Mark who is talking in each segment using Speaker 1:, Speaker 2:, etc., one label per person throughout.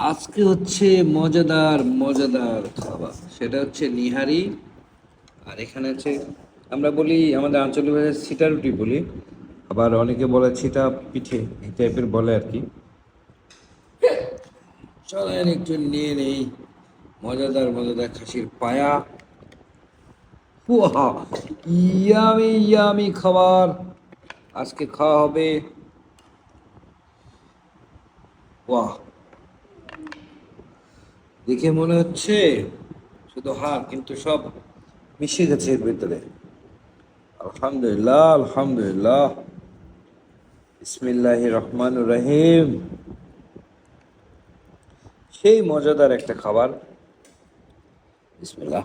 Speaker 1: আজকে হচ্ছে মজাদার মজাদার খাবার, সেটা হচ্ছে নিহারি। আর এখানে আছে, আমরা বলি আমাদের আঞ্চলিক ভাষায় ছিটা রুটি বলি, আবার অনেকে বলে ছিটা পিঠে, এই টাইপের বলে আর কি। চলেন একটু নিয়ে নেই মজাদার মজাদার খাসির পায়া। ওয়াহ, ইয়ামি ইয়ামি খাবার আজকে খাওয়া হবে। ওয়াহ, দেখে মনে হচ্ছে শুধু হাড়, কিন্তু সব মিশে গেছে এর ভিতরে। আলহামদুলিল্লাহ আলহামদুলিল্লাহ। বিসমিল্লাহির রহমানির রহিম। সেই মজাদার একটা খাবার। বিসমিল্লাহ।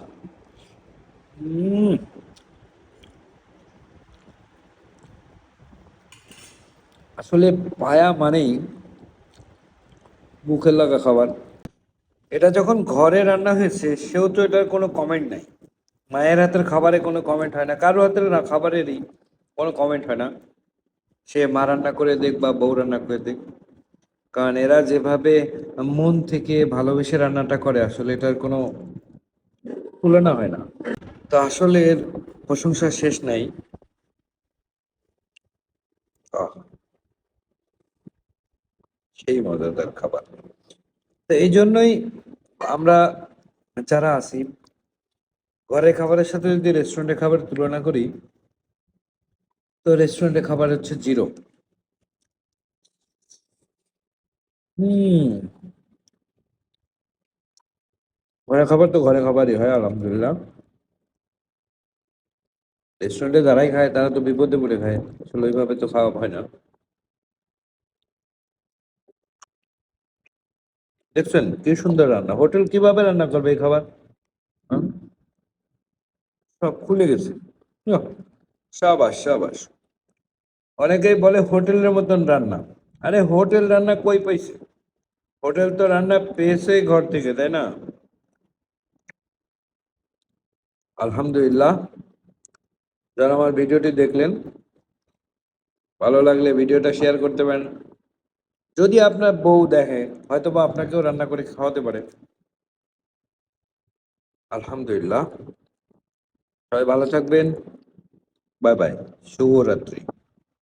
Speaker 1: হুম, আসলে পায়া মানেই মুখে লাগা খাবার। এটা যখন ঘরে রান্না হয়েছে সেও তো এটার কোনো কমেন্ট নাই। মায়ের হাতের খাবারে কোনো কমেন্ট হয় না, কারো হাতের না খাবারেরই কোনো কমেন্ট হয় না। সে মা রান্না করে দেখ বা বউ রান্না করে দেখ, কারণ এরা যেভাবে মন থেকে ভালোবেসে রান্নাটা করে, আসলে এটার কোনো তুলনা হয় না। তো আসলে এর প্রশংসা শেষ নাই। আহ, সেই মজাদার খাবার। তো এই জন্যই আমরা যারা আছি, ঘরের খাবারের সাথে যদি রেস্টুরেন্টের খাবার তুলনা করি, তো রেস্টুরেন্টের খাবার হচ্ছে জিরো। হুম, ঘরের খাবার তো ঘরের খাবারই হয় আলহামদুলিল্লাহ। রেস্টুরেন্টে যারাই খায় তারা তো বিপদে পড়ে খায়, আসলে ওইভাবে তো খাওয়া হয় না। দেখছেন কি সুন্দর রান্না, হোটেল কিভাবে রান্না করবে এই খাবার? হ্যাঁ? সব খুলে গেছে। ইয়াহ, সাবাস সাবাস। অনেকেই বলে হোটেলের মতন রান্না। আরে হোটেল রান্না কই পাইছে? হোটেল তো রান্না পেয়েছে ঘর থেকে, তাই না? আলহামদুলিল্লাহ। যারা আমার ভিডিওটি দেখলেন, ভালো লাগলে ভিডিওটা শেয়ার করতে পারেন। যদি আপনার বউ দেখে, হয়তো বা আপনাকেও রান্না করে খাওয়াতে পারে। আলহামদুলিল্লাহ। সবাই ভালো থাকবেন। Bye bye. শুভরাত্রি।